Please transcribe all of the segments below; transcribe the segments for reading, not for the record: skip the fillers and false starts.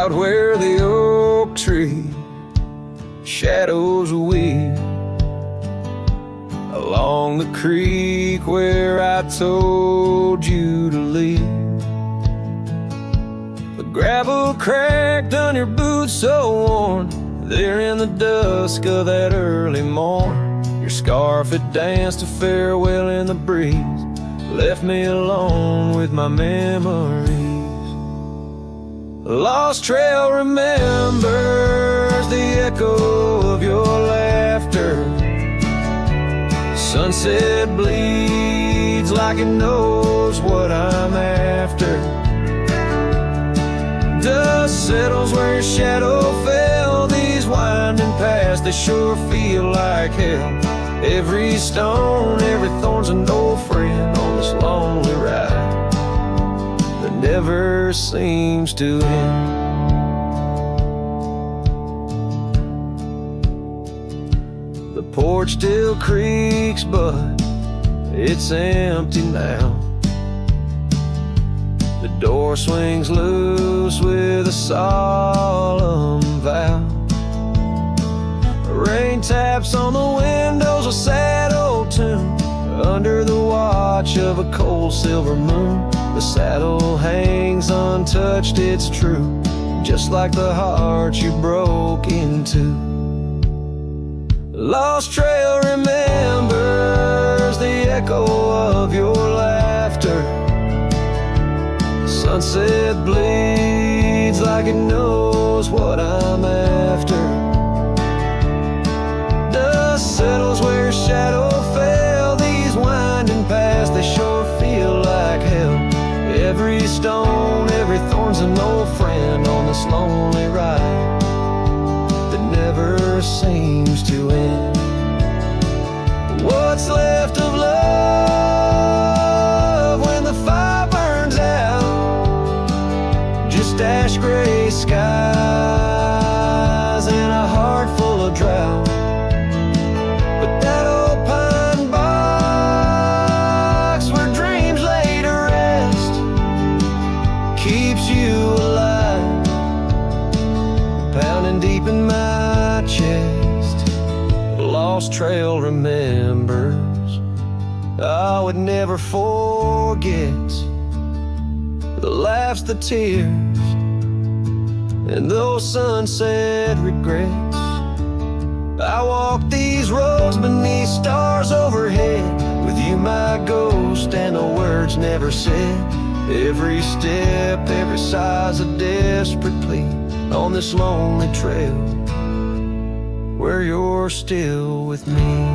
out where the oak tree shadows weave, along the creek where I told you to leave. The gravel cracked on your boots so worn, there in the dusk of that early morn. Your scarf had danced a farewell in the breeze, left me alone with my memories. A lost trail remembers the echo of your laughter. Sunset bleeds like it knows what I'm after. Dust settles where your shadow fell. These winding paths, they sure feel like hell. Every stone, every thorn's an old friend on this lonely ride that never seems to end. The porch still creaks, but it's empty now. The door swings loose with a solemn vow. Rain taps on the windows, a sad old tune, under the watch of a cold silver moon. The saddle hangs untouched, it's true, just like the heart you broke into. Lost trail remembers the echo of your laughter. Sunset bleeds like it knows what I'm after. Dust settles where your shadow fell. These winding paths, they sure feel like hell. Every stone, every thorn's an old friend on this lonely ride that never seems to end. What's left of love when the fire burns out? Just ash gray skies and a heart full of drought. But that old pine box where dreams lay to rest keeps you alive, pounding deep in my chest. Lost trail remembers, I would never forget the laughs, the tears, and those sunset regrets. I walk these roads beneath stars overhead, with you my ghost and the words never said. Every step, every sigh's a desperate plea on this lonely trail where you're still with me.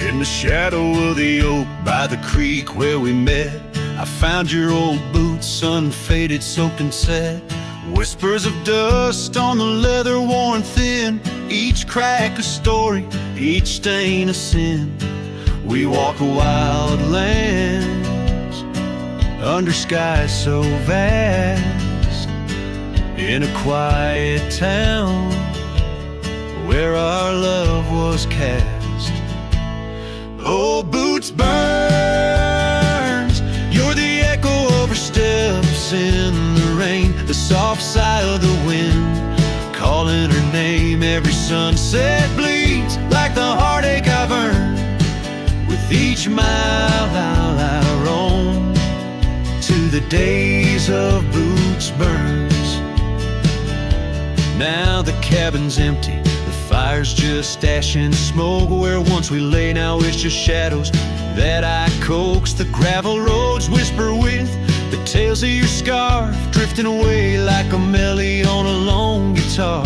In the shadow of the oak by the creek where we met, I found your old boots, unfaded, soaked and set. Whispers of dust on the leather worn thin, each crack a story, each stain a sin. We walk wild lands under skies so vast, in a quiet town where our love was cast. Old boots burns, you're the echo of her steps in the rain, the soft sigh of the wind calling her name. Every sunset bleeds like the heartache I've earned. With each mile I roam to the days of Boots Burns. Now the cabin's empty, the fire's just ash and smoke. Where once we lay, now it's just shadows that I coax. The gravel roads whisper with the tales of your scarf, drifting away like a melody on a lone guitar.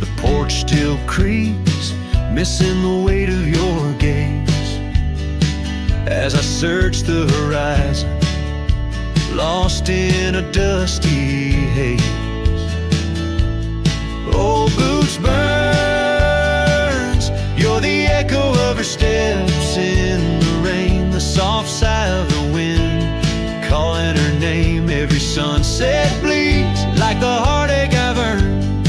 The porch still creaks, missing the weight of your gaze as I search the horizon, lost in a dusty haze. Old Boots Burns, you're the echo soft sigh of the wind, calling her name. Every sunset bleeds like the heartache I've earned.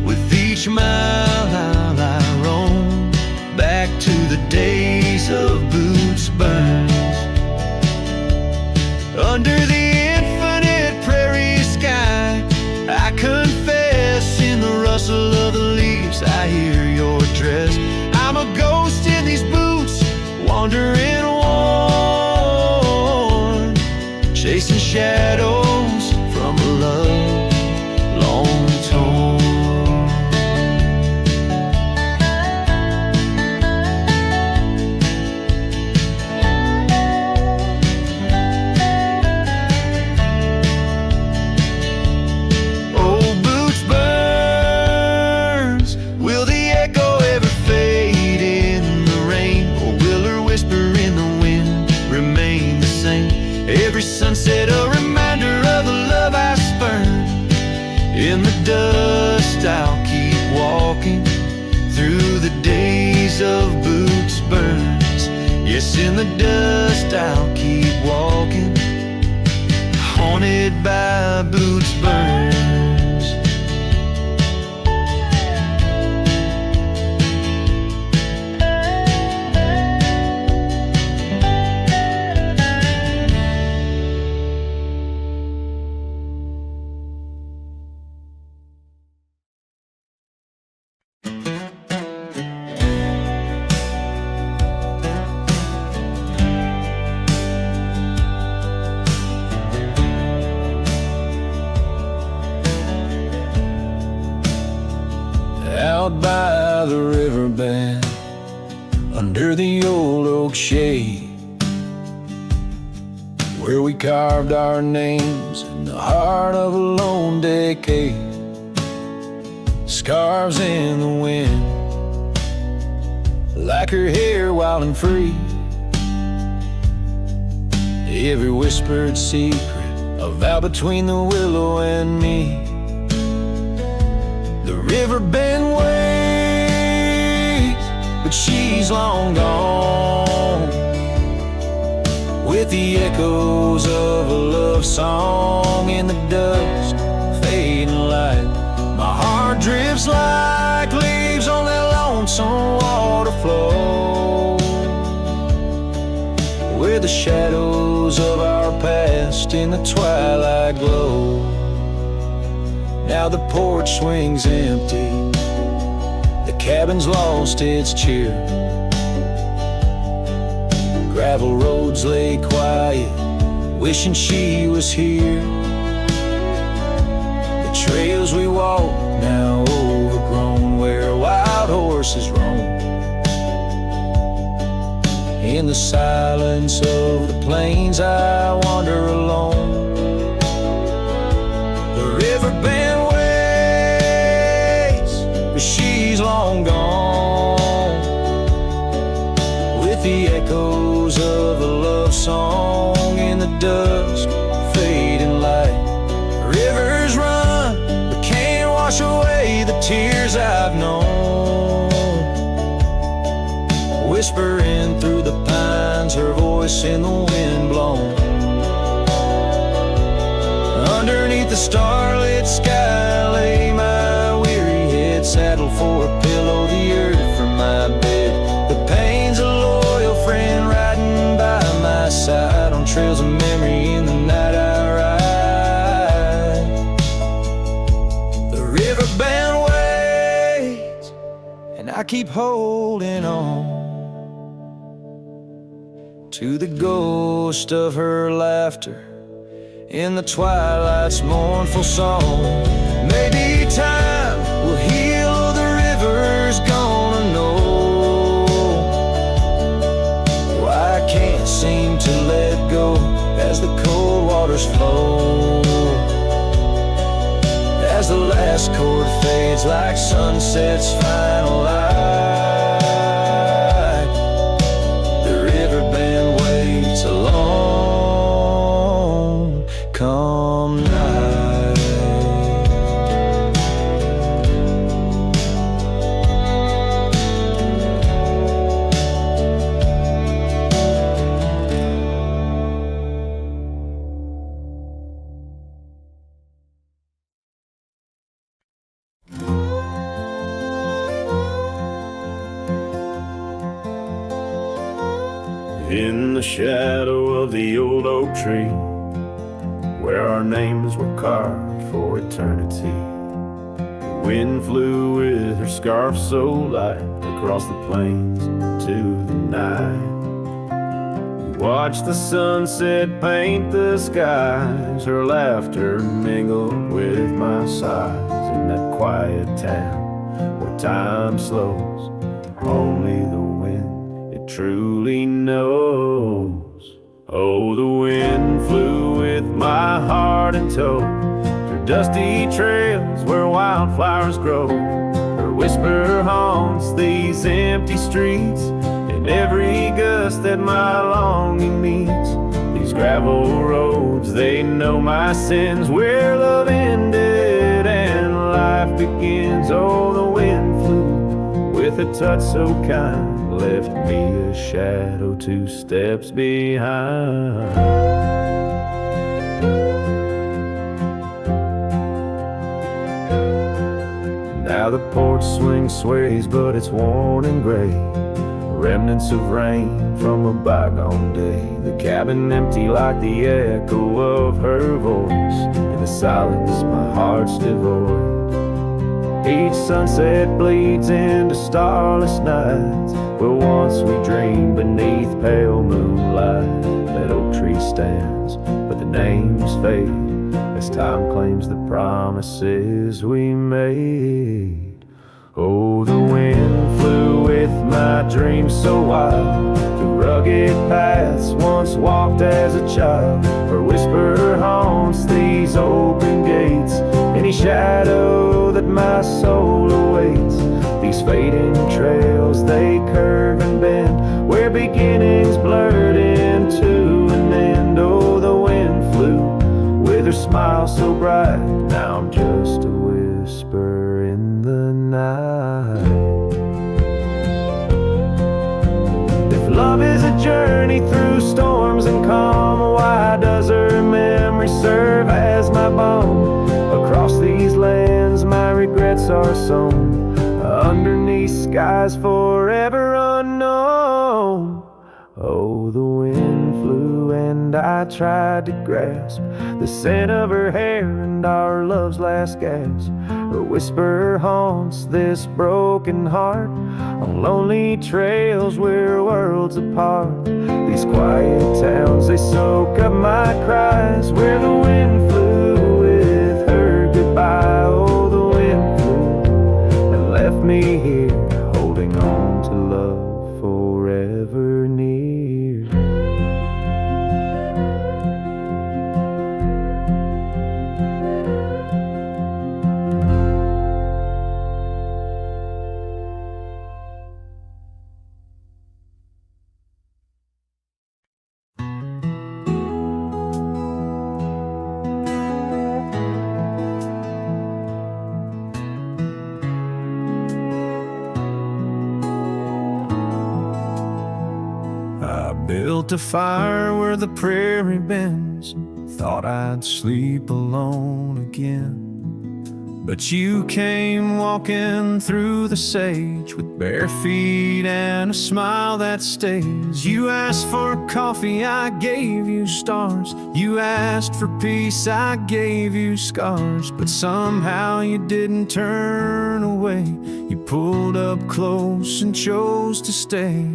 With each mile I roam back to the days of boots burns. Under the infinite prairie sky, I confess in the rustle of the leaves I hear your dress. I'm a ghost in these boots, wandering worn, chasing shadows from a love long torn. Every sunset a reminder of the love I spurned. In the dust I'll keep walking through the days of boots burns. Yes, in the dust I'll keep walking, haunted by boots burns. Out by the riverbed, under the old oak shade, where we carved our names in the heart of a lone decade. Scarves in the wind, like her hair wild and free. Every whispered secret, a vow between the willow and me. The river bend waits, but she's long gone, with the echoes of a love song in the dust, fading light. My heart drifts like leaves on that lonesome water flow, where the shadows of our past in the twilight glow. Now the porch swings empty, the cabin's lost its cheer. Gravel roads lay quiet, wishing she was here. The trails we walk now overgrown, where wild horses roam. In the silence of the plains I wander alone. The river bend waits, but she's long gone, with the echoes of a love song in the dusk, fading light. Rivers run, but can't wash away the tears I've known. Whispering through the pines, her voice in the wind blown. Underneath the starlit sky lay my weary head, saddled for a pillow, the earth for my bed. The pain's a loyal friend riding by my side, on trails of memory in the night I ride. The river bend waits, and I keep holding on to the ghost of her laughter in the twilight's mournful song. Maybe time will heal, the river's gonna know why I can't seem to let go as the cold waters flow. As the last chord fades like sunset's final light, the river bend waits alone come night. In the shadow of the old oak tree, where our names were carved for eternity, the wind flew with her scarf so light across the plains to the night. Watch the sunset paint the skies, her laughter mingled with my sighs. In that quiet town where time slows, only the wind it truly knows. Oh, the wind flew with my heart in tow, through dusty trails where wildflowers grow. Her whisper haunts these empty streets, in every gust that my longing meets. These gravel roads, they know my sins, where love ended and life begins. Oh, the wind flew with a touch so kind, left me a shadow 2 steps behind. Now the porch swing sways, but it's worn and gray, remnants of rain from a bygone day. The cabin empty like the echo of her voice. In the silence my heart's devoid. Each sunset bleeds into starless nights, where once we dreamed beneath pale moonlight. That oak tree stands, but the names fade as time claims the promises we made. Oh, the wind flew with my dreams so wild, through rugged paths once walked as a child. Her whisper haunts these open gates, any shadow that my soul awaits. These fading trails, they curve and bend, where beginnings blurred into an end. Oh, the wind flew with her smile so bright, now I'm just a whisper in the night. If love is a journey through storms and calm, why does her memory serve as my balm? Across these lands my regrets are sown, underneath skies forever unknown. Oh, the wind flew and I tried to grasp the scent of her hair and our love's last gasp. Her whisper haunts this broken heart, on lonely trails we're worlds apart. These quiet towns, they soak up my cries, where the wind flew with her goodbye. Oh, the wind flew and left me here, holding on to love forever near. Built a fire where the prairie bends, thought I'd sleep alone again. But you came walking through the sage with bare feet and a smile that stays. You asked for coffee, I gave you stars. You asked for peace, I gave you scars. But somehow you didn't turn away. You pulled up close and chose to stay.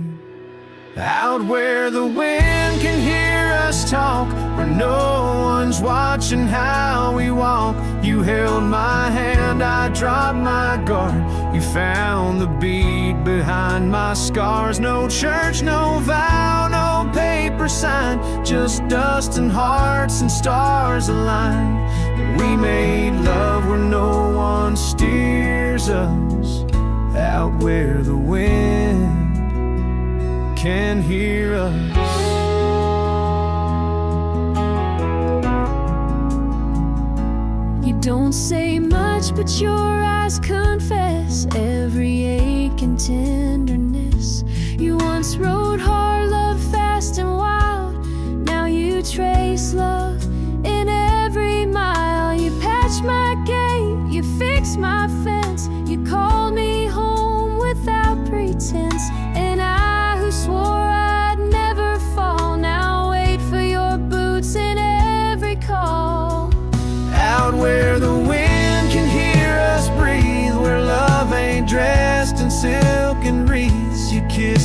Out where the wind can hear us talk, where no one's watching how we walk. You held my hand, I dropped my guard. You found the beat behind my scars. No church, no vow, no paper sign, just dust and hearts and stars aligned. We made love where no one steers us, out where the wind can hear us. You don't say much, but your eyes confess every ache and tenderness. You once rode hard, loved fast and wild. Now you trace love in every mile. You patch my gate, you fix my fence. You called me home without pretense, and I who swore I'd never fall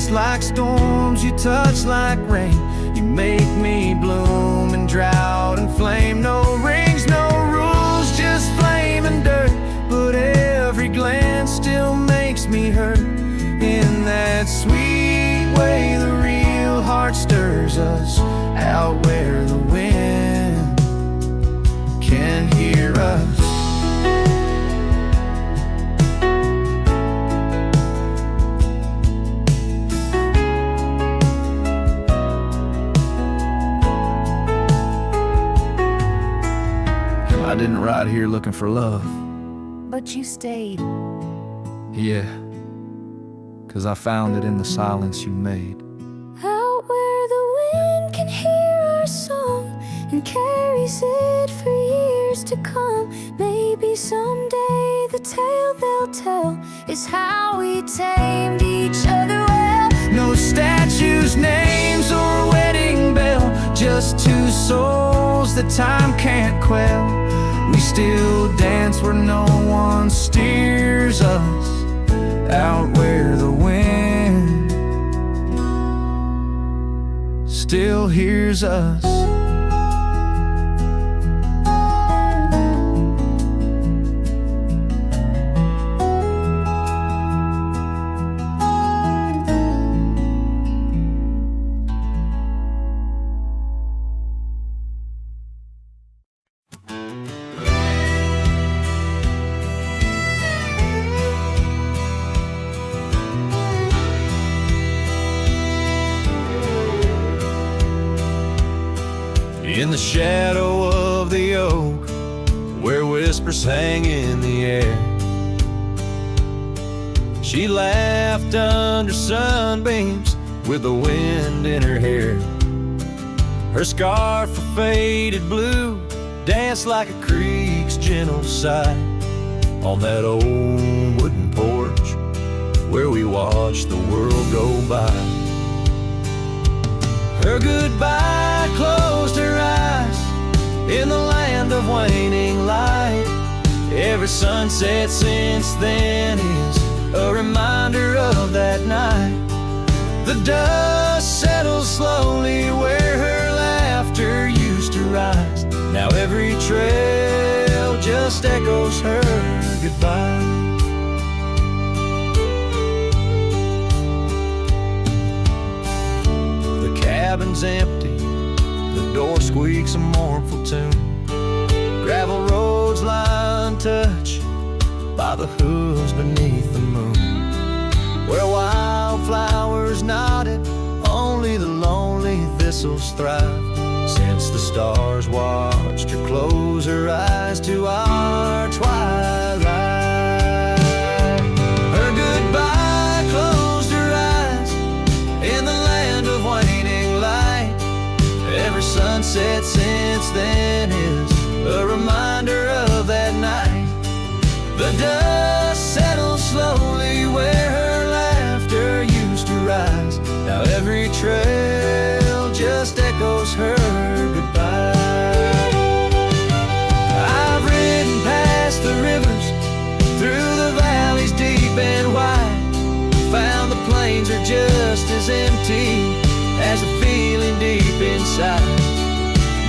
kiss like storms, you touch like rain. You make me bloom in drought and flame. No rings, no rules, just flame and dirt. But every glance still makes me hurt. In that sweet way the real heart stirs us, out where the wind can hear us. I didn't ride here looking for love. But you stayed. Yeah, 'cause I found it in the silence you made. Out where the wind can hear our song and carries it for years to come. Maybe someday the tale they'll tell is how we tamed each other well. No statues, names, or wedding bell, just two souls that time can't quell. We still dance where no one steers us, out where the wind still hears us. In the shadow of the oak, where whispers hang in the air, she laughed under sunbeams with the wind in her hair. Her scarf of faded blue danced like a creek's gentle sigh on that old wooden porch where we watched the world go by. Her goodbye closed her eyes in the land of waning light. Every sunset since then is a reminder of that night. The dust settles slowly where her laughter used to rise. Now every trail just echoes her goodbye. Cabin's empty, the door squeaks a mournful tune. Gravel roads lie untouched by the hooves beneath the moon. Where wildflowers nodded, only the lonely thistles thrive. Since the stars watched her close her eyes to our twilight. Her goodbye closed her eyes in the land of waning light. Every sunset since then is a reminder of that night. The dust settles slowly where her laughter used to rise. Now every trail just echoes her goodbye. I've ridden past the rivers, through the valleys deep and wide, found the plains are just as empty as a feeling deep inside.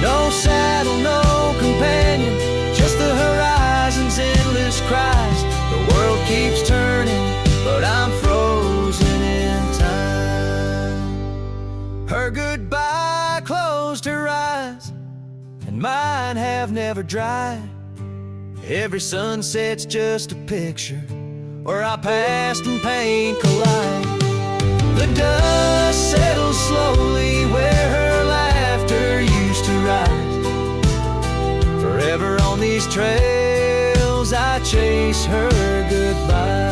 No saddle, no companion, just the horizon's endless cries. The world keeps turning, but I'm frozen in time. Her goodbye closed her eyes, and mine have never dried. Every sunset's just a picture where our past and pain collide. The dust settles slowly where her laughter used to rise. Forever on these trails I chase her goodbye.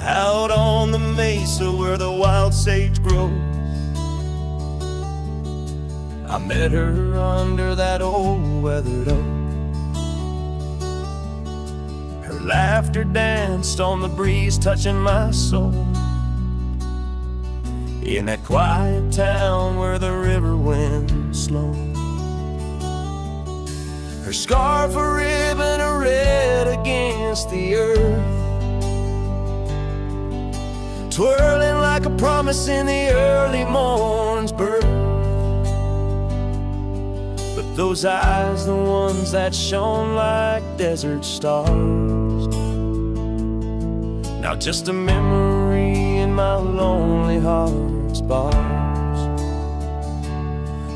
Out on the mesa where the wild sage grows, I met her under that old weathered oak. Her laughter danced on the breeze, touching my soul. In that quiet town where the river winds slow. Her scarf a ribbon of red against the earth, twirling like a promise in the early morn's birth. But those eyes, the ones that shone like desert stars, now just a memory in my lonely heart's bars.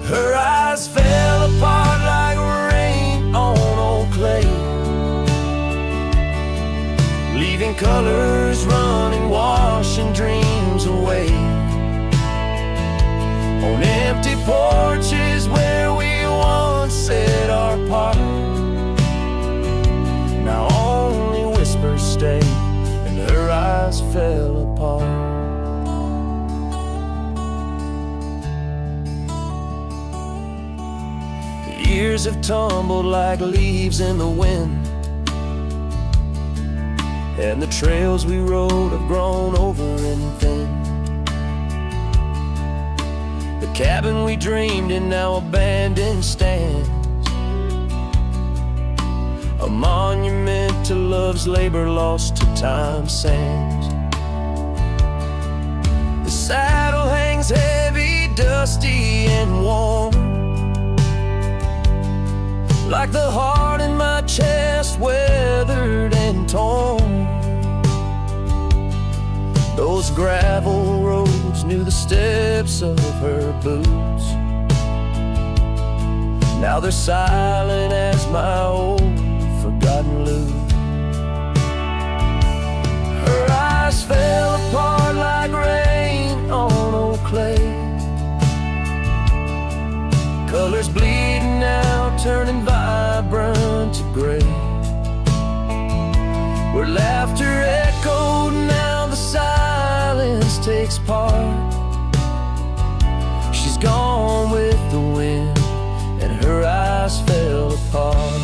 Her eyes fell apart like rain on old clay, leaving colors running, washing dreams away. On empty porches where we once said our part, now only whispers stay, and her eyes fell apart. The years have tumbled like leaves in the wind, and the trails we rode have grown over and thin. The cabin we dreamed in now abandoned stands, a monument to love's labor lost to time's sands. The saddle hangs heavy, dusty and warm, like the heart in my chest, weathered and torn. Those gravel roads knew the steps of her boots, now they're silent as my old forgotten lute. Her eyes fell apart like rain on old clay, colors bleeding out, turning vibrant to gray. Where laughter echoed, now the silence takes part. She's gone with the wind, and her eyes fell apart.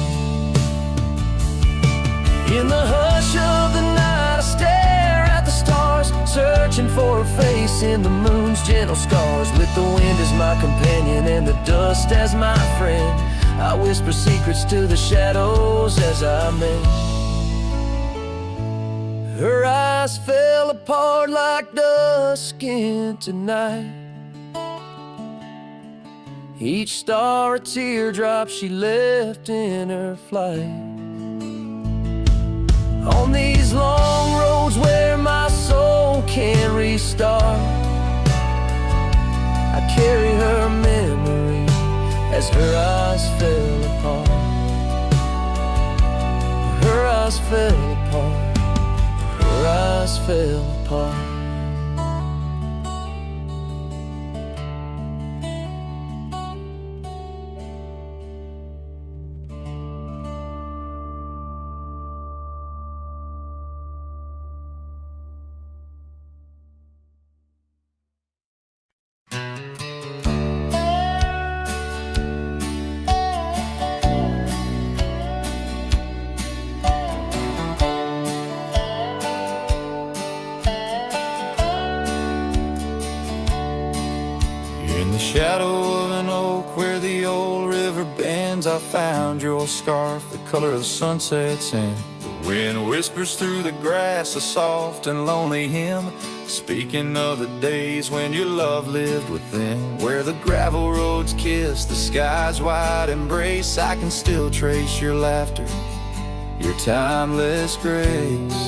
In the hush of the night, I stare at the stars, searching for her face in the moon's gentle scars. With the wind as my companion and the dust as my friend, I whisper secrets to the shadows as I mend. Her eyes fell apart like dusk into night, each star a teardrop she left in her flight. On these long roads where my soul can't restart, I carry her memory as her eyes fell apart. Her eyes fell apart. Her eyes fell apart. Shadow of an oak where the old river bends, I found your scarf, the color of sunsets, and the wind whispers through the grass, a soft and lonely hymn, speaking of the days when your love lived within. Where the gravel roads kiss the sky's wide embrace, I can still trace your laughter, your timeless grace.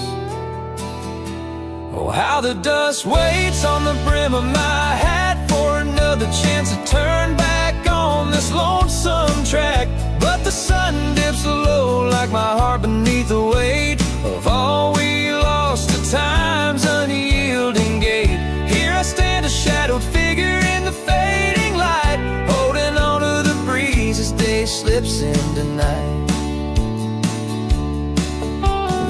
Oh, how the dust waits on the brim of my hat for another chance to turn back on this lonesome track. But the sun dips low like my heart beneath the weight of all we lost to time's unyielding gate. Here I stand, a shadowed figure in the fading light, holding on to the breeze as day slips into night.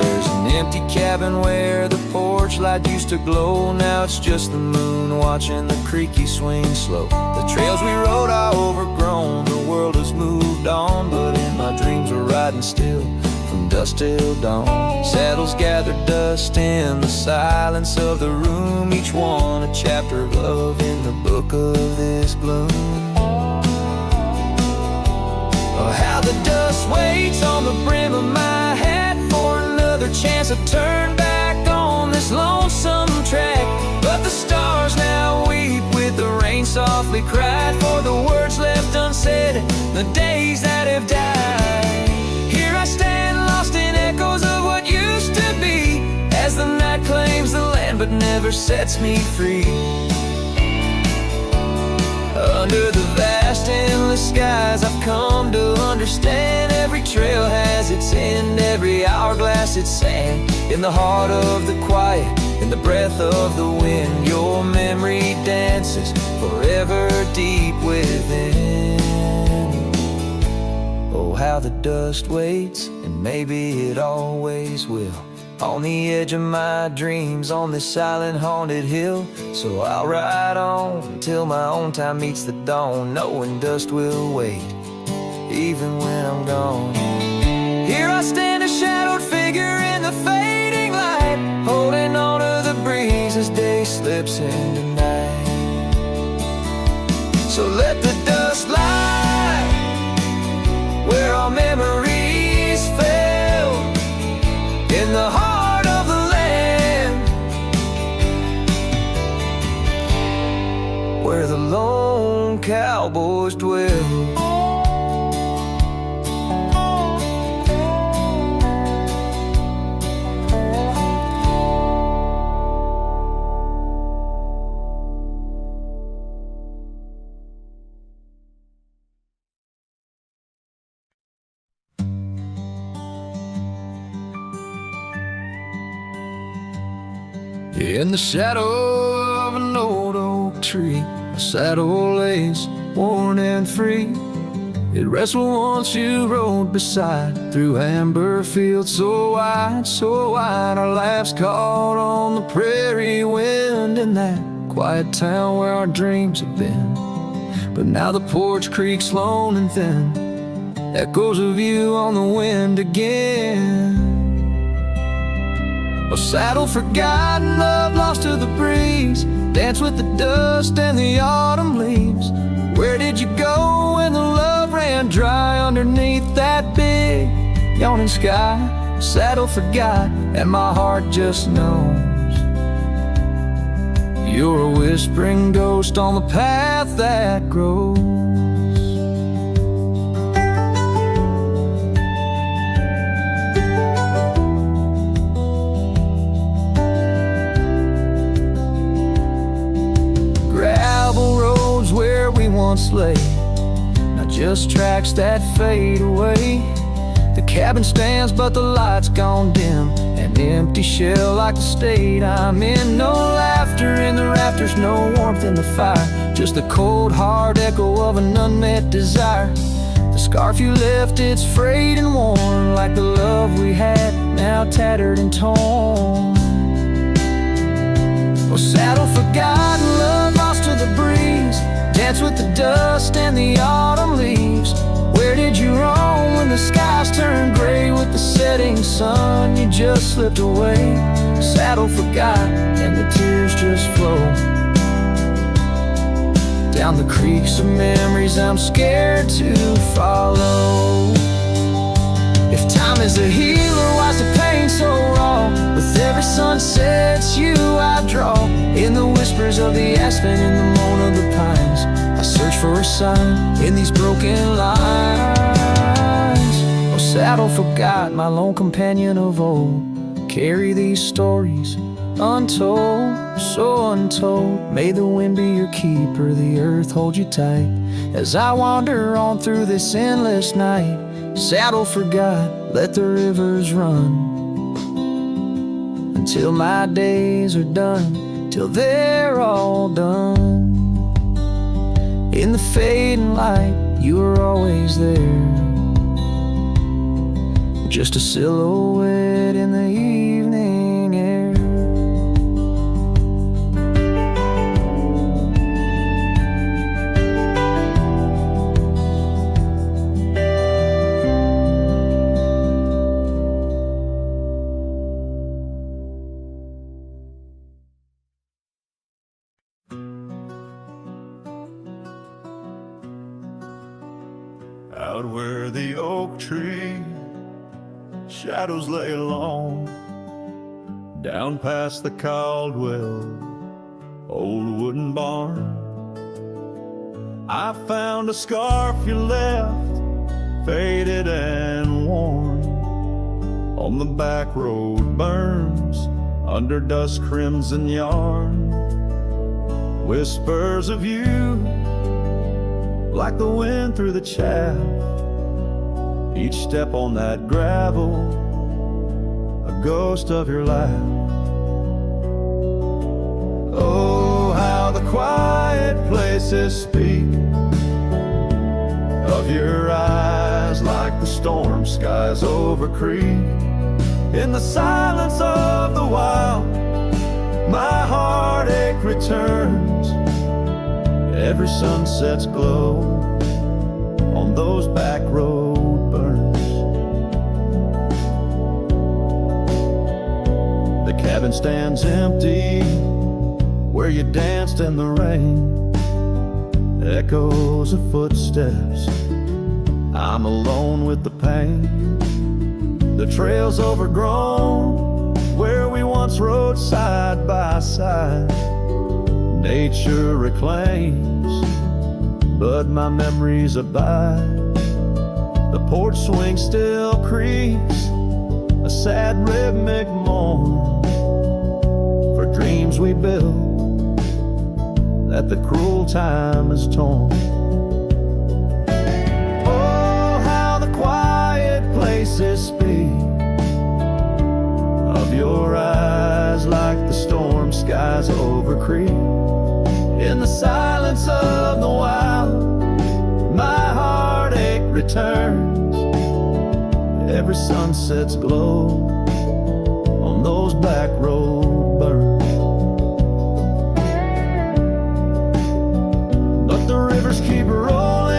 There's an empty cabin where the porch flashlight used to glow. Now it's just the moon watching the creaky swing slow. The trails we rode are overgrown, the world has moved on, but in my dreams we're riding still from dusk till dawn. Saddles gather dust in the silence of the room, each one a chapter of love in the book of this gloom. Oh, how the dust waits on the brim of my hat for another chance to turn back on this lonesome track. But the stars now weep with the rain softly cried for the words left unsaid, the days that have died. Here I stand lost in echoes of what used to be, as the night claims the land but never sets me free. Under the vast endless skies I've come to understand, every trail has its end, every hourglass its sand. In the heart of the quiet, in the breath of the wind, your memory dances forever deep within. Oh, how the dust waits, and maybe it always will, on the edge of my dreams, on this silent haunted hill. So I'll ride on until my own time meets the dawn, knowing dust will wait, even when I'm gone. Here I stand, a shadowed figure in the fading light, holding on to the breeze as day slips into night. So let the dust lie where our memories fell, in the heart of the land, where the lone cowboys dwell. In the shadow of an old oak tree, a saddle lays worn and free. It rests where once you rode beside, through amber fields so wide, our laughs caught on the prairie wind, in that quiet town where our dreams have been. But now the porch creaks lone and thin, echoes of you on the wind again. Oh, saddle forgotten, love lost to the breeze, dance with the dust and the autumn leaves. Where did you go when the love ran dry underneath that big yawning sky? Saddle forgot, and my heart just knows you're a whispering ghost on the path that grows. Once lay, not just tracks that fade away. The cabin stands but the light's gone dim, an empty shell like the state I'm in. No laughter in the rafters, no warmth in the fire, just the cold hard echo of an unmet desire. The scarf you left, it's frayed and worn, like the love we had, now tattered and torn. Oh, saddle forgotten, love lost to the breeze, dance with the dust and the autumn leaves. Where did you roam when the skies turned gray with the setting sun? You just slipped away. Saddle forgot, and the tears just flow down the creeks of memories I'm scared to follow. If time is a healer, why's the pain so raw? With every sunset, it's you I draw, in the whispers of the aspen, in the moan of the pines. I search for a sign in these broken lines. Oh, saddle forgot, my lone companion of old, carry these stories untold, so untold. May the wind be your keeper, the earth hold you tight, as I wander on through this endless night. Saddle forgot, let the rivers run until my days are done, till they're all done. In the fading light, you were always there, just a silhouette in the evening air. Out where the oak tree shadows lay long, down past the Caldwell old wooden barn, I found a scarf you left, faded and worn, on the back road burns under dust crimson yarn. Whispers of you like the wind through the chaff, each step on that gravel a ghost of your laugh. Oh, how the quiet places speak of your eyes, like the storm skies over creek. In the silence of the wild, my heartache returns. Every sunset's glow on those back road burns. The cabin stands empty where you danced in the rain. Echoes of footsteps, I'm alone with the pain. The trail's overgrown where we once rode side by side. Nature reclaims, but my memories abide. The porch swing still creaks, a sad rhythmic moan, for dreams we built that the cruel time has torn. Oh, how the quiet places speak of your eyes, like the storm skies over creek. In the silence of the wild, my heartache returns. Every sunset's glow on those back road burns. But the rivers keep rolling,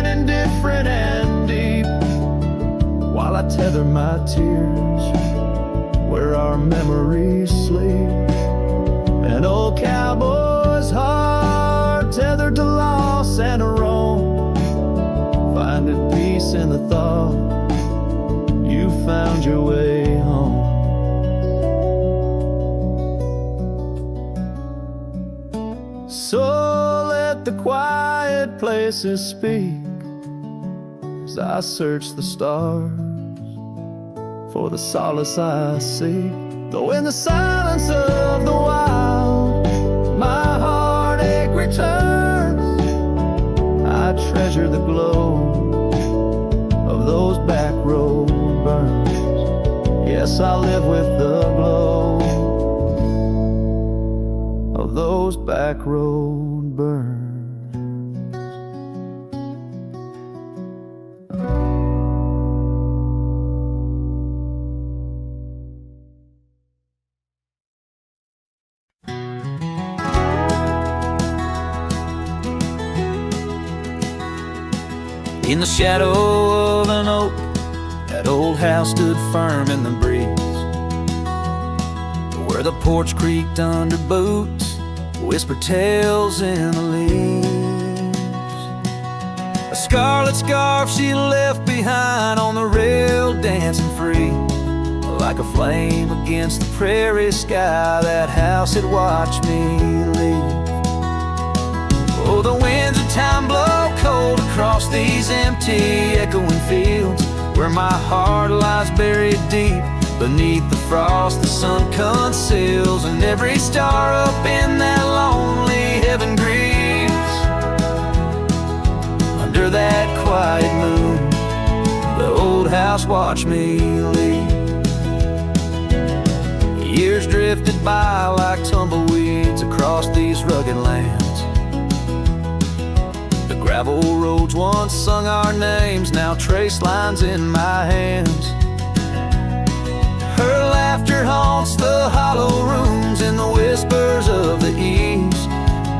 indifferent and deep, while I tether my tears where our memories sleep. An old cowboy's heart tethered to loss and a roam, finding peace in the thought you found your way home. So let the quiet places speak as I search the stars for the solace I seek. Though in the silence of the wild, my heartache returns, I treasure the glow of those back road burns. Yes, I live with the glow of those back road burns. In the shadow of an oak, that old house stood firm in the breeze, where the porch creaked under boots, whispered tales in the leaves. A scarlet scarf she left behind on the rail, dancing free, like a flame against the prairie sky. That house had watched me leave. Oh, the winds of time blow cold across these empty, echoing fields, where my heart lies buried deep beneath the frost the sun conceals, and every star up in that lonely heaven grieves. Under that quiet moon, the old house watched me leave. Years drifted by like tumbleweeds across these rugged lands. Gravel roads once sung our names, now trace lines in my hands. Her laughter haunts the hollow rooms in the whispers of the eaves.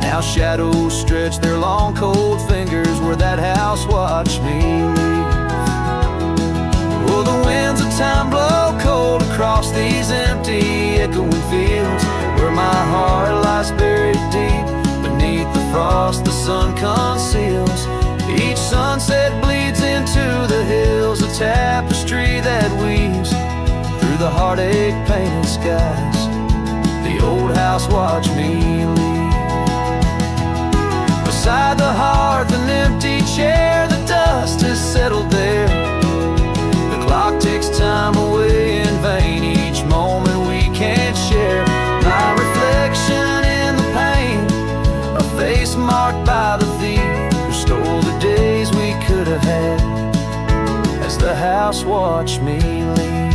Now shadows stretch their long cold fingers where that house watched me leave. Oh, the winds of time blow cold across these empty, echoing fields, where my heart lies buried deep beneath the frost the sun conceals. Each sunset to the hills, a tapestry that weaves through the heartache painted skies. The old house watched me leave. Beside the hearth, an empty chair, the dust has settled there. The clock ticks time away in vain, each moment we can't share. My reflection in the pain, a face marked by the thief who stole the days we could have had, as the house watched me leave.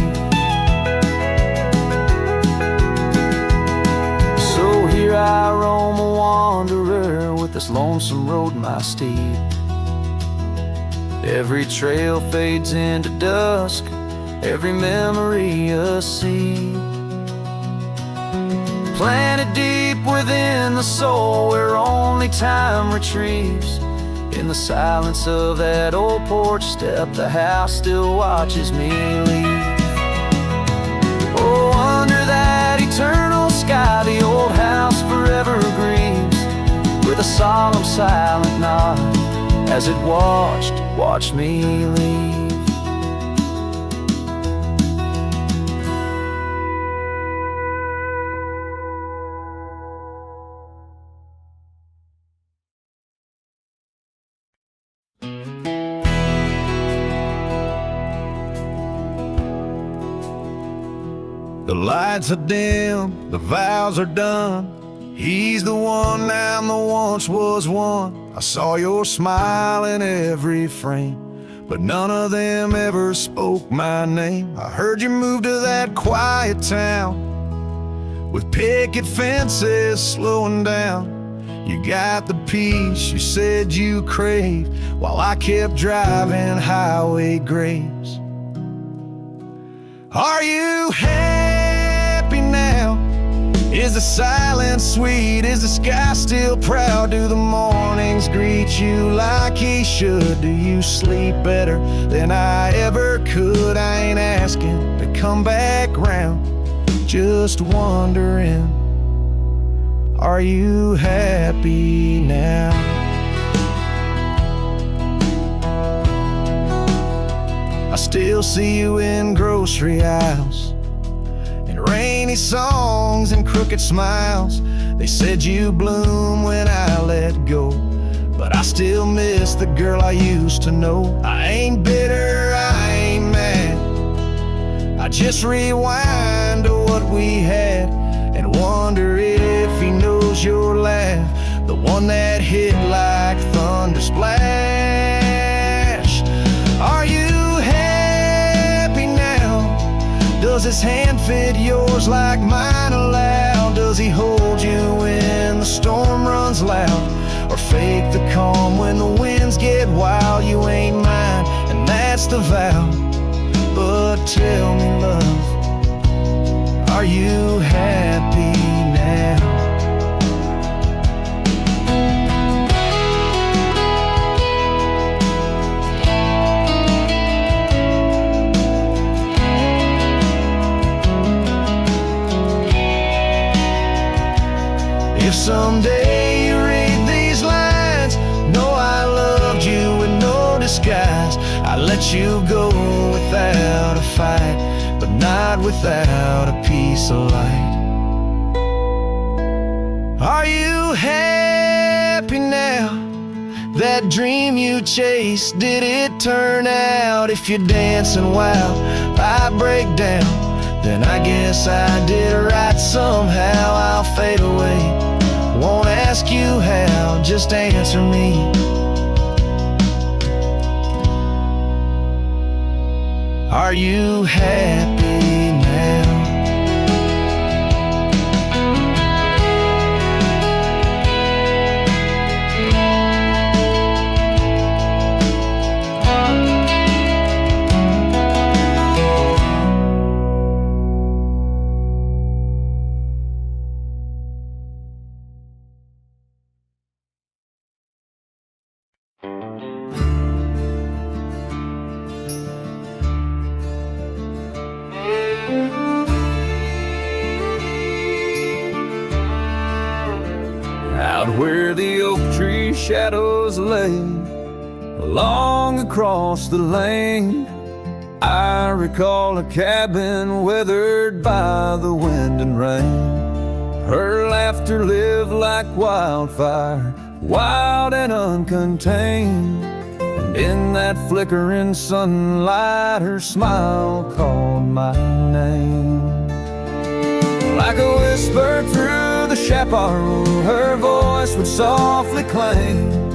So here I roam, a wanderer, with this lonesome road my steed. Every trail fades into dusk, every memory a seed, planted deep within the soul, where only time retrieves. In the silence of that old porch step, the house still watches me leave. Oh, under that eternal sky, the old house forever grieves, with a solemn silent nod, as it watched me leave. The lights are dim, the vows are done. He's the one, now the once was one. I saw your smile in every frame, but none of them ever spoke my name. I heard you moved to that quiet town, with picket fences slowing down. You got the peace you said you craved, while I kept driving highway graves. Are you happy now? Is the silence sweet? Is the sky still proud? Do the mornings greet you like he should? Do you sleep better than I ever could? I ain't asking to come back round, just wondering, are you happy now? I still see you in grocery aisles, in rainy songs and crooked smiles. They said you bloom when I let go, but I still miss the girl I used to know. I ain't bitter, I ain't mad, I just rewind to what we had, and wonder if he knows your laugh, the one that hit like thunder splash. Are you happy now? Does his hand fit yours like mine allow? Does he hold you when the storm runs loud, or fake the calm when the winds get wild? You ain't mine, and that's the vow. But tell me, love, are you happy now? If someday you read these lines, know I loved you with no disguise. I let you go without a fight, but not without a piece of light. Are you happy now? That dream you chased, did it turn out? If you're dancing wild, I break down, then I guess I did right somehow. I'll fade away, won't ask you how, just answer me. Are you happy now? Out where the oak tree shadows lay, Along across the lane, I recall a cabin weathered by the wind and rain. Her laughter lived like wildfire, wild and uncontained. And in that flickering sunlight, her smile called my name. Like a whisper through the chaparral, her voice would softly clang.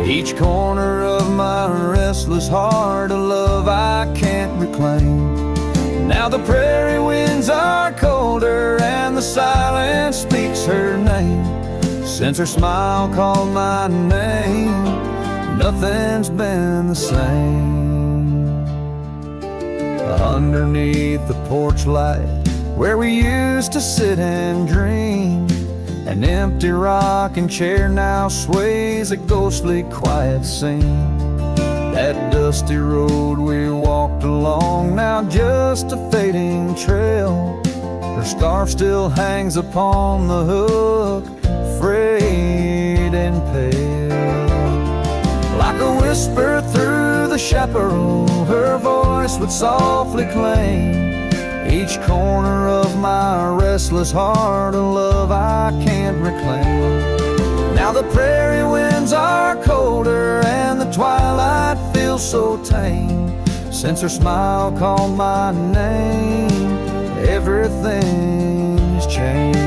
Each corner of my restless heart, a love I can't reclaim. Now the prairie winds are colder and the silence speaks her name. Since her smile called my name, nothing's been the same. Underneath the porch light, where we used to sit and dream, an empty rocking chair now sways a ghostly quiet scene. That dusty road we walked along, now just a fading trail. Her scarf still hangs upon the hook, frayed and pale. Like a whisper through the chaparral, her voice would softly claim. Each corner of my restless heart, a love I can't reclaim. Now the prairie winds are colder and the twilight feels so tame. Since her smile called my name, everything's changed.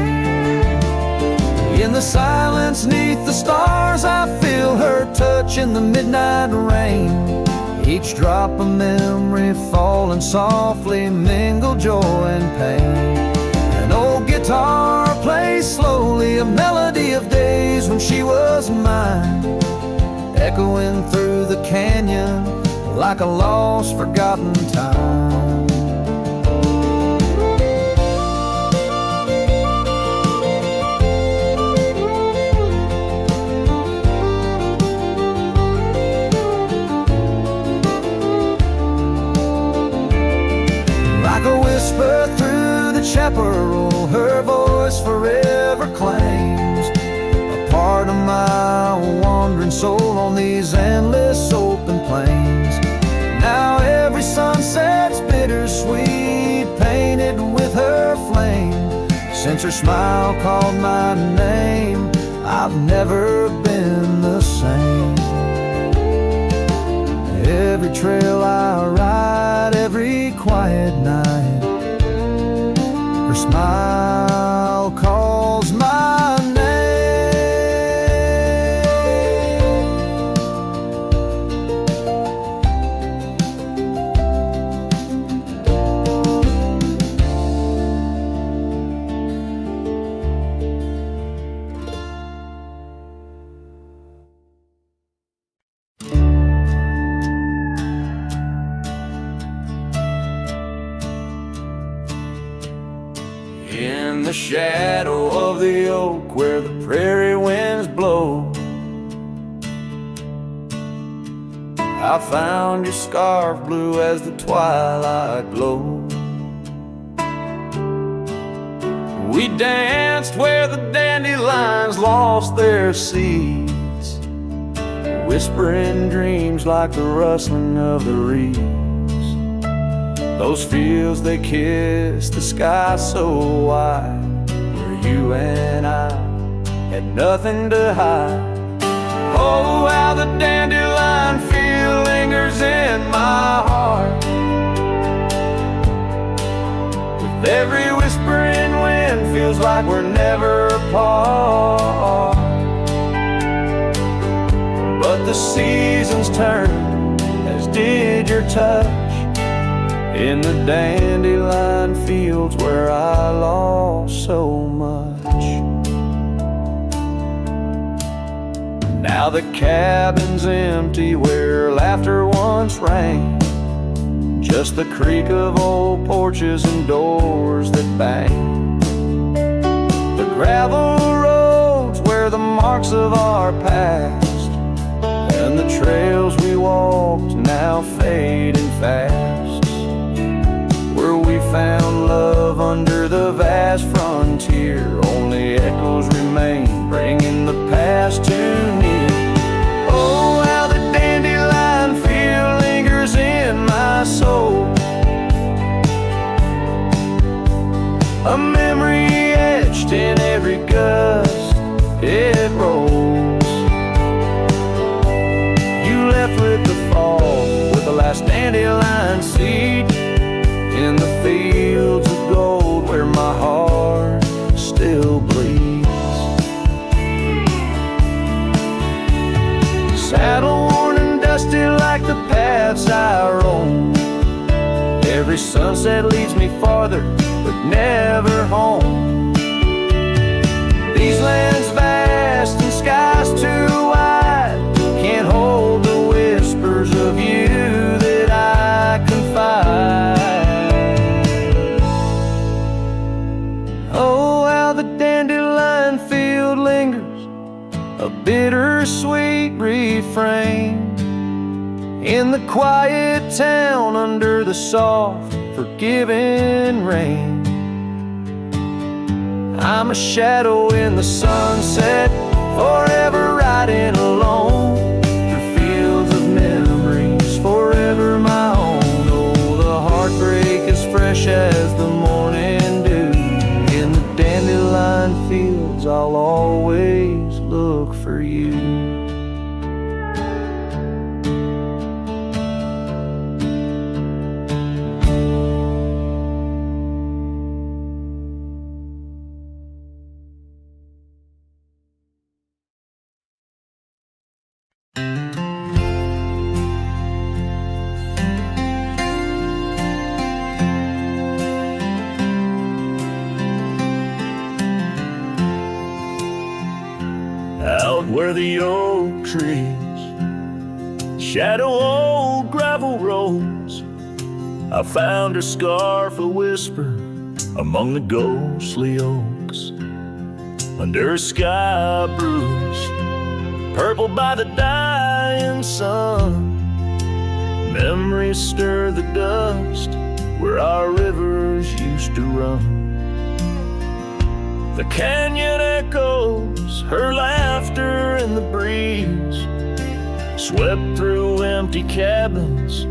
In the silence neath the stars, I feel her touch in the midnight rain. Each drop of memory falling softly mingle joy and pain. An old guitar plays slowly a melody of days when she was mine, echoing through the canyon like a lost, forgotten time. Like a whisper through the chaparral, her voice forever claims a part of my wandering soul on these endless open plains. Now every sunset's bittersweet, painted with her flame. Since her smile called my name, I've never been the same. Every trail I ride, every quiet night, her smile calls my name. In the shadow of the oak where the prairie winds blow, I found your scarf blue as the twilight glowed. We danced where the dandelions lost their seeds, whispering dreams like the rustling of the reeds. Those fields, they kissed the sky so wide, where you and I had nothing to hide. Oh, how the dandelion feel lingers in my heart. With every whispering wind, feels like we're never apart. But the seasons turned, as did your touch, in the dandelion fields where I lost so much. Now the cabin's empty where laughter once rang, just the creak of old porches and doors that bang. The gravel roads where the marks of our past, and the trails we walked now fading fast. Where we found love under the vast frontier, only echoes remain, bringing the past too near. Oh, how the dandelion paths I roam. Every sunset leads me farther, but never home. These lands vast and skies too wide can't hold the whispers of you that I confide. Oh, how the dandelion field lingers, a bittersweet refrain in the quiet town under the soft, forgiving rain. I'm a shadow in the sunset, forever riding alone through fields of memories, forever my own. Oh, the heartbreak is fresh as the morning dew. In the dandelion fields I'll always look for you. Out where the oak trees shadow old gravel roads, I found her scarf a whisper among the ghostly oaks. Under a sky bruised purple by the dying sun, memories stir the dust where our rivers used to run. The canyon echoes her laughter in the breeze, swept through empty cabins,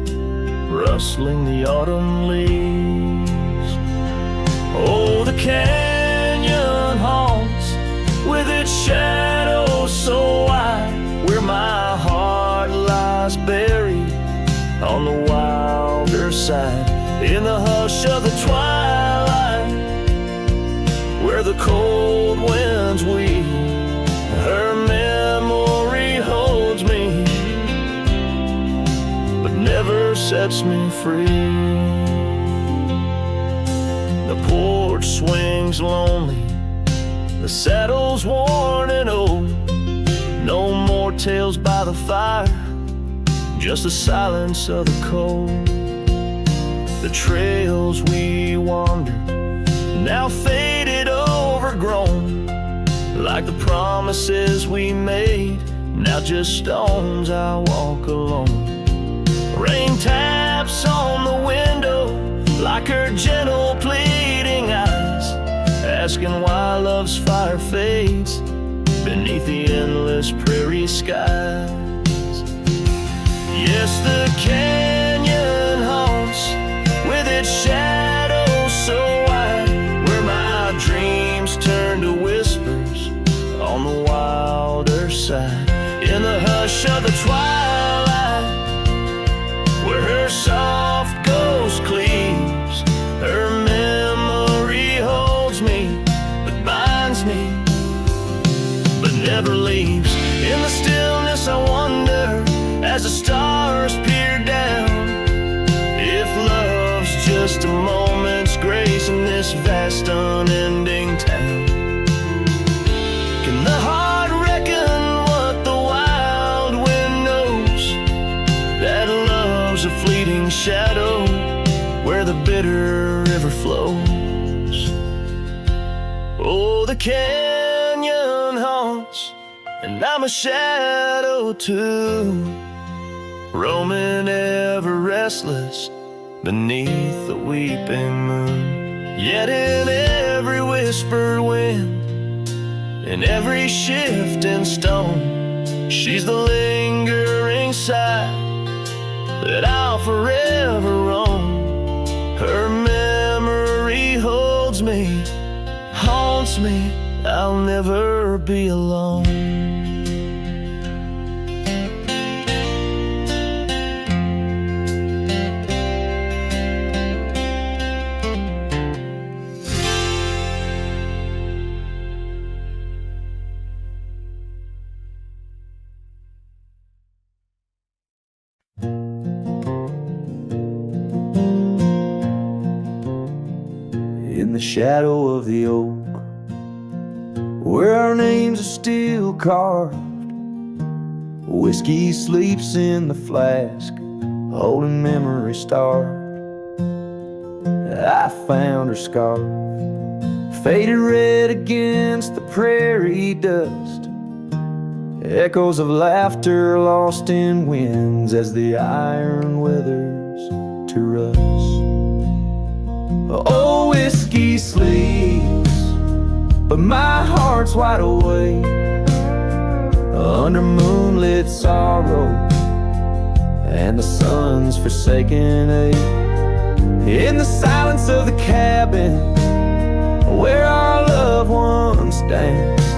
rustling the autumn leaves. Oh, the canyon haunts with its shadows so wide, where my heart lies buried on the wilder side. In the hush of the twilight, where the cold winds weep, her memory holds me, but never sets me free. The porch swings lonely, the saddle's worn and old. No more tales by the fire, just the silence of the cold. The trails we wandered, now faded, overgrown, like the promises we made, now just stones I walk alone. Rain taps on the window like her gentle pleading eyes, asking why love's fire fades beneath the endless prairie skies. Yes, the canyon haunts with its shadows so wide, where my dreams turn to whispers on the wilder side. In the hush of the twilight, where her soft ghost cleaves, her memory holds me, but binds me, but never leaves. In the stillness I wonder, as the stars peer down, if love's just a moment's grace in this vast unending town. Can the heart reckon what the wild wind knows, that love's a fleeting shadow where the bitter river flows? Oh, the canyon haunts, and I'm a shadow too, roaming ever restless beneath the weeping moon. Yet in every whispered wind, in every shifting stone, she's the lingering sigh that I'll forever roam. Her memory holds me, haunts me, I'll never be alone. the shadow of the oak, where our names are still carved. Whiskey sleeps in the flask, holding memory starved. I found her scarf, faded red against the prairie dust. Echoes of laughter lost in winds as the iron weathers to rust. Oh, whiskey sleeps, but my heart's wide awake under moonlit sorrow and the sun's forsaken ache. In the silence of the cabin where our loved ones danced,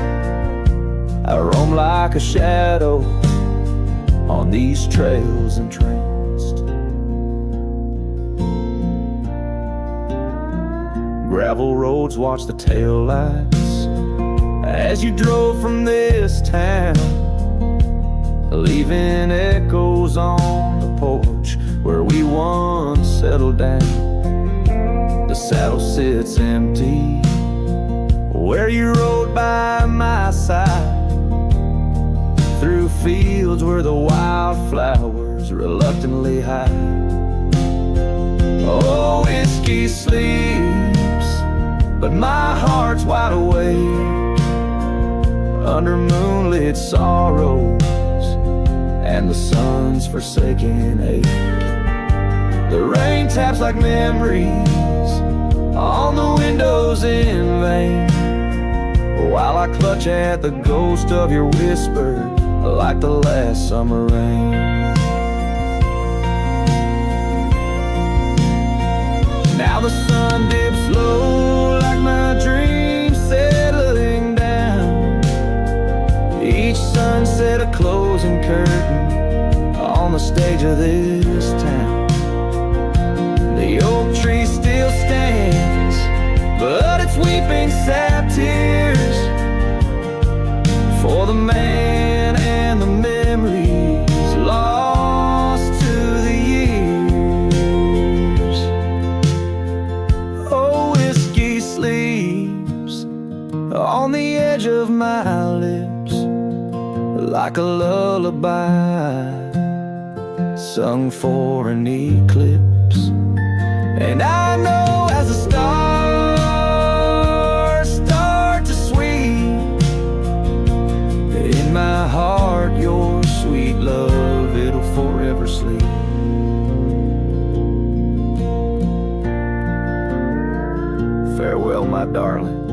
I roam like a shadow on these trails entranced. Gravel roads watch the taillights as you drove from this town, leaving echoes on the porch where we once settled down. The saddle sits empty where you rode by my side, through fields where the wildflowers reluctantly hide. Oh, whiskey sleeps, but my heart's wide awake under moonlit sorrows and the sun's forsaken ache. The rain taps like memories on the windows in vain, while I clutch at the ghost of your whisper like the last summer rain. Now the sun dips low like my dreams settling down. Each sunset a closing curtain on the stage of this town. The oak tree still stands, but it's weeping sad tears for the man and the memories lost to the years. Oh, whiskey sleeps on the edge of my lips like a lullaby sung for an eclipse. And I know as the stars start to sweep in my heart, your sweet love, it'll forever sleep. Farewell, my darling,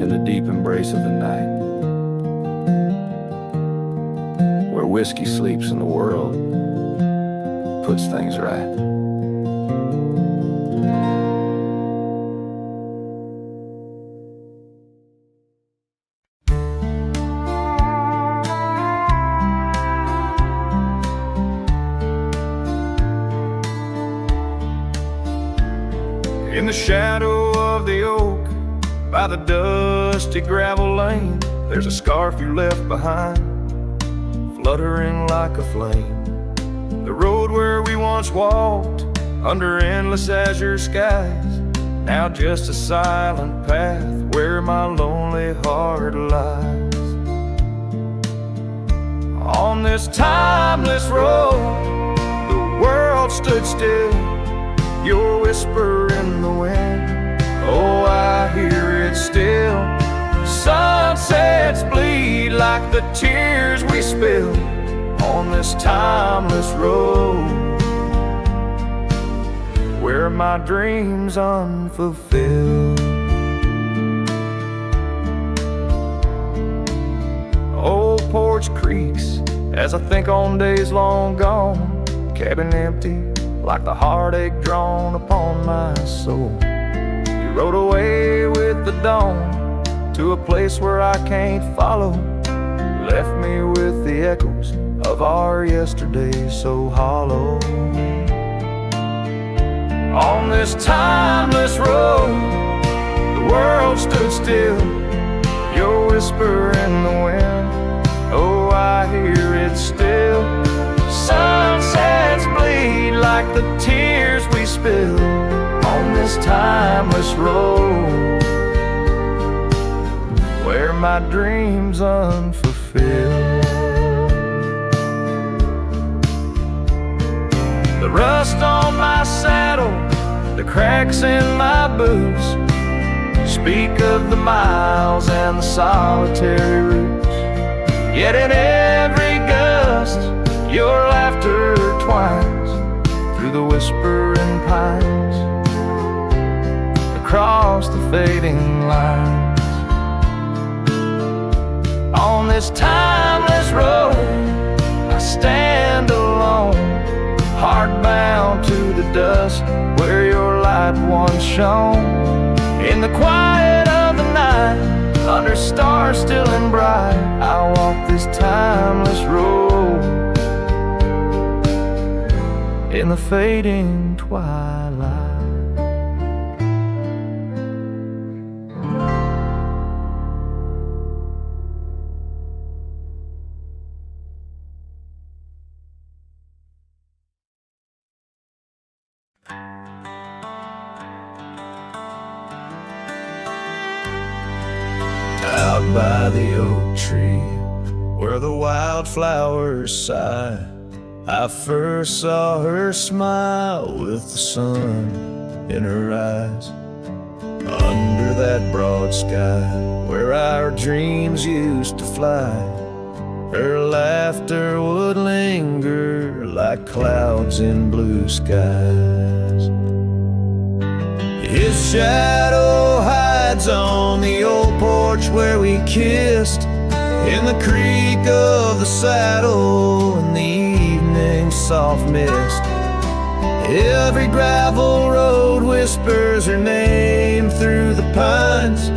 in the deep embrace of the night, where whiskey sleeps and the world puts things right. In the shadow of the oak, by the dusty gravel lane, there's a scarf you left behind, fluttering like a flame. The road where we once walked, under endless azure skies, now just a silent path where my lonely heart lies. On this timeless road, the world stood still, your whisper in the wind, oh, I hear it still. Sunsets bleed like the tears we spill on this timeless road, where my dreams unfulfilled. Old porch creaks as I think on days long gone, cabin empty like the heartache drawn upon my soul. You rode away with the dawn to a place where I can't follow, left me with the echoes of our yesterdays so hollow. On this timeless road, the world stood still, your whisper in the wind, oh, I hear it still. Sunsets bleed like the tears we spill on this timeless road where my dreams unfulfilled. The rust on my saddle, the cracks in my boots speak of the miles and the solitary routes. Yet in every gust, your laughter twines through the whispering pines, across the fading lines. On this timeless road, I stand alone, heart bound to the dust where your light once shone. In the quiet of the night, under stars still and bright, I walk this timeless road in the fading twilight. Out by the oak tree, where the wildflowers sigh, I first saw her smile with the sun in her eyes. Under that broad sky, where our dreams used to fly, her laughter would linger like clouds in blue skies. His shadow hides on the old porch where we kissed, in the creak of the saddle and the evening's soft mist. Every gravel road whispers her name through the pines.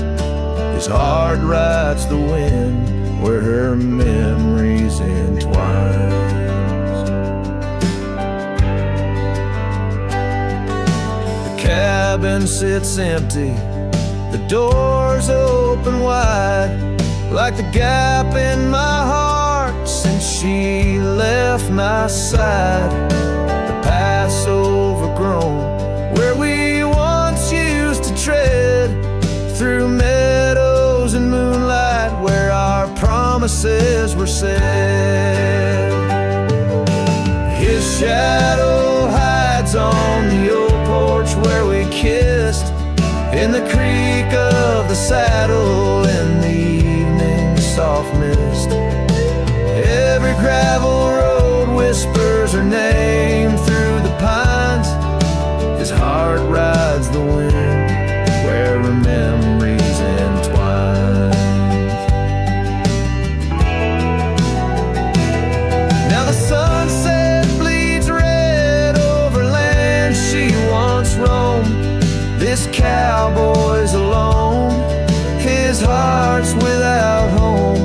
His heart rides the wind where her memories entwine. Cabin sits empty, the doors open wide, like the gap in my heart since she left my side. The path's overgrown, where we once used to tread, through meadows and moonlight, where our promises were said. His shadow hides on the old porch where we kissed, in the creak of the saddle in the evening soft mist. Every gravel road whispers her name through the pines. His heart rides the wind where her memories entwine. Now the sunset bleeds red over land she once roamed. This cowboy's alone, his heart's without home.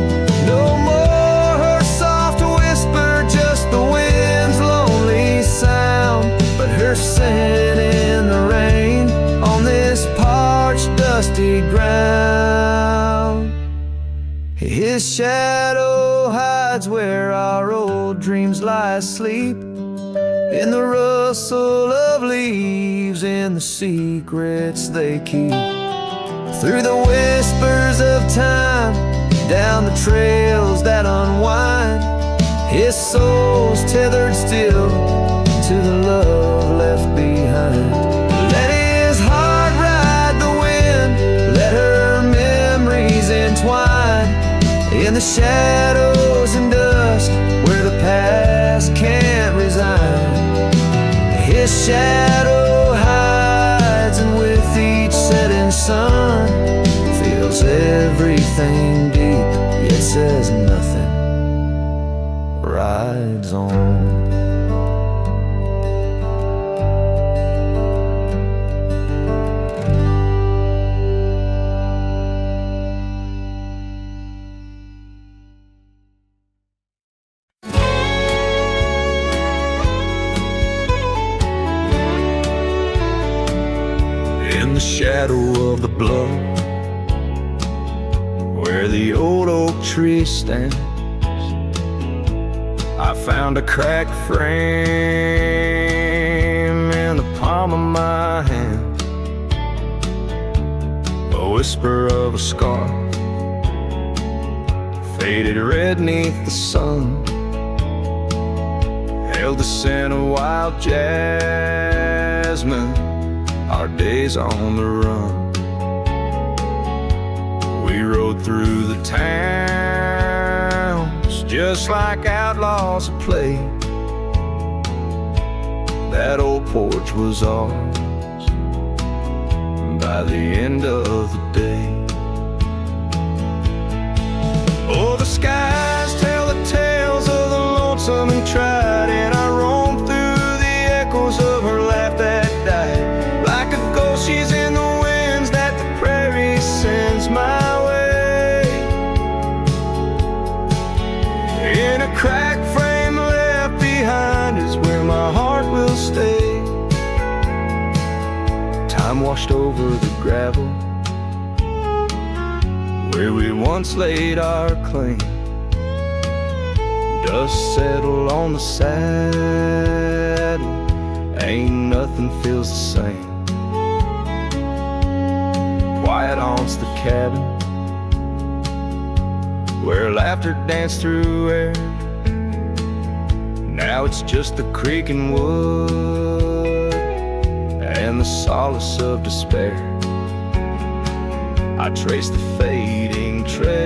No more her soft whisper, just the wind's lonely sound, but her scent in the rain on this parched, dusty ground. His shadow hides where our old dreams lie asleep, in the rustle of leaves, in the secrets they keep. Through the whispers of time, down the trails that unwind, his soul's tethered still to the love left behind. Let his heart ride the wind, let her memories entwine, in the shadows and dust where the past can't resign. His shadow hides, and with each setting sun, feels everything deep, yet says nothing, rides on. In the shadow of the bluff, where the old oak tree stands, I found a cracked frame in the palm of my hand. whisper of a scar, faded red neath the sun, held the scent of wild jasmine, our days on the run. We rode through the towns just like outlaws at play. That old porch was ours by the end of the day. Oh, the skies tell the tales of the lonesome and tried, and I roam through the echoes of her laugh that died. Like a ghost, she's in the winds that the prairie sends my way. In a cracked frame left behind is where my heart will stay. Time washed over the gravel where we once laid our claim. Dust settled on the saddle, ain't nothing feels the same. Quiet haunts the cabin where laughter danced through air. Now it's just the creaking wood and the solace of despair. I trace the fading trails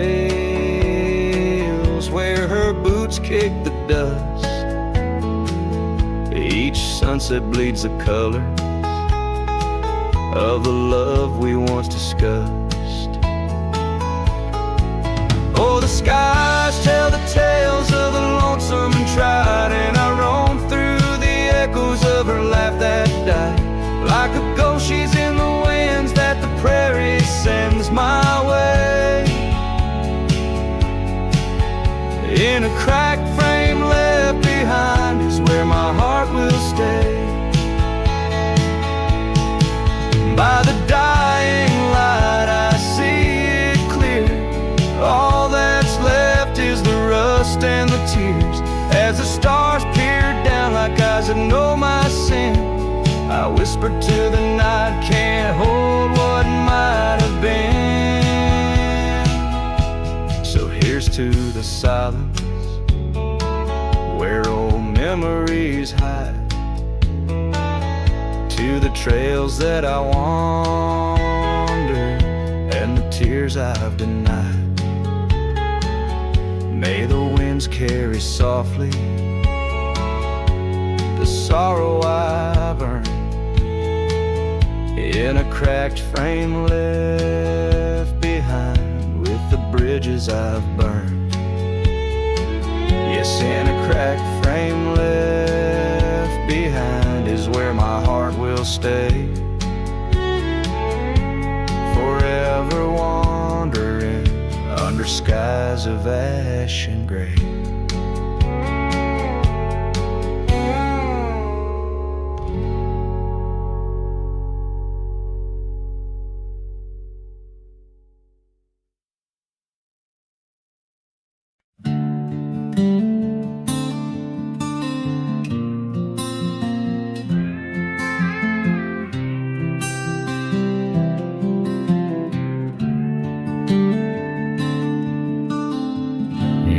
where her boots kick the dust. Each sunset bleeds the color of the love we once discussed. Oh, the skies tell the tales of the lonesome and tried, and I roam through the echoes of her laugh that died. Like a ghost, she's in the winds that the prairie sends my way. In a cracked frame left behind is where my heart will stay. By the dying light I see it clear. All that's left is the rust and the tears. As the stars peer down like eyes that know my sin, I whisper to the night, can't hold what might have been. So here's to the silence where old memories hide, to the trails that I wander and the tears I've denied. May the winds carry softly the sorrow I've earned, in a cracked frame left behind with the bridges I've burned. Yes, in a cracked frame left behind is where my heart will stay. Forever wandering under skies of ash and gray.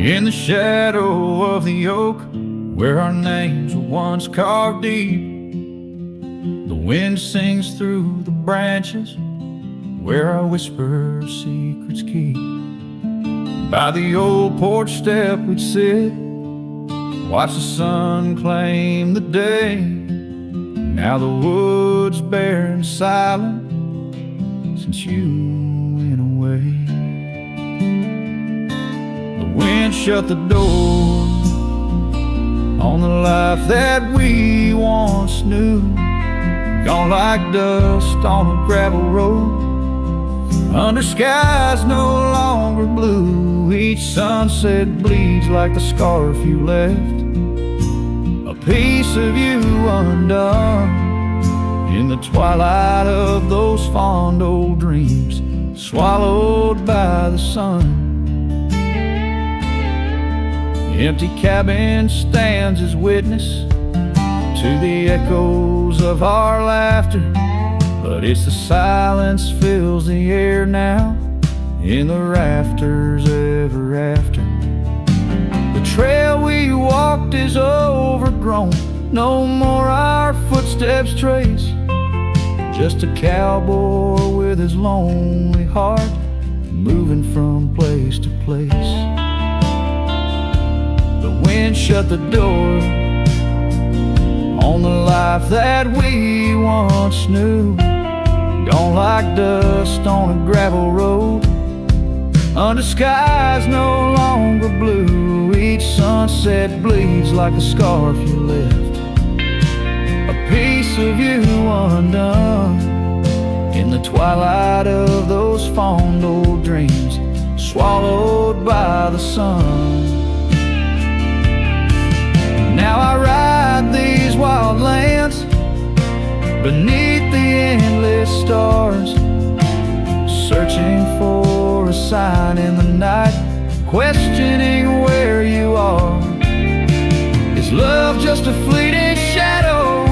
In the shadow of the oak, where our names were once carved deep, the wind sings through the branches, where our whisper secrets keep. By the old porch step we'd sit, watch the sun claim the day. Now the wood's bare and silent since you went away. Wind shut the door on the life that we once knew, gone like dust on a gravel road, under skies no longer blue. Each sunset bleeds like the scarf you left, a piece of you undone, in the twilight of those fond old dreams, swallowed by the sun. Empty cabin stands as witness to the echoes of our laughter, but it's the silence fills the air now, in the rafters ever after. The trail we walked is overgrown, no more our footsteps trace, just a cowboy with his lonely heart, moving from place to place. The wind shut the door on the life that we once knew, gone like dust on a gravel road, under skies no longer blue. Each sunset bleeds like a scarf you left, a piece of you undone, in the twilight of those fond old dreams, swallowed by the sun. Now I ride these wild lands beneath the endless stars, searching for a sign in the night, questioning where you are. Is love just a fleeting shadow,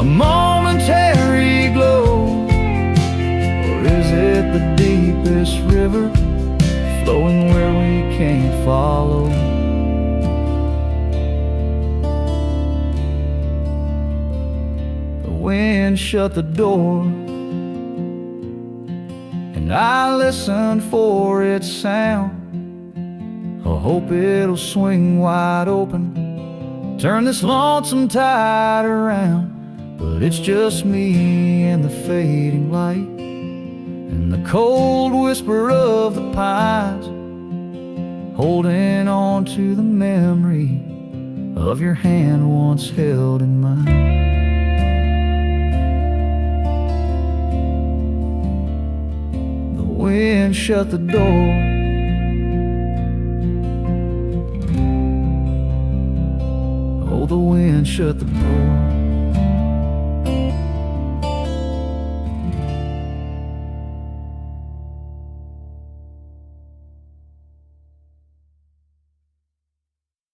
a momentary glow, or is it the deepest river flowing where we can't follow? The wind shut the door, and I listened for its sound. I hope it'll swing wide open, turn this lonesome tide around. But it's just me and the fading light, and the cold whisper of the pines, holding on to the memory of your hand once held in mine. The wind shut the door, oh, the wind shut the door.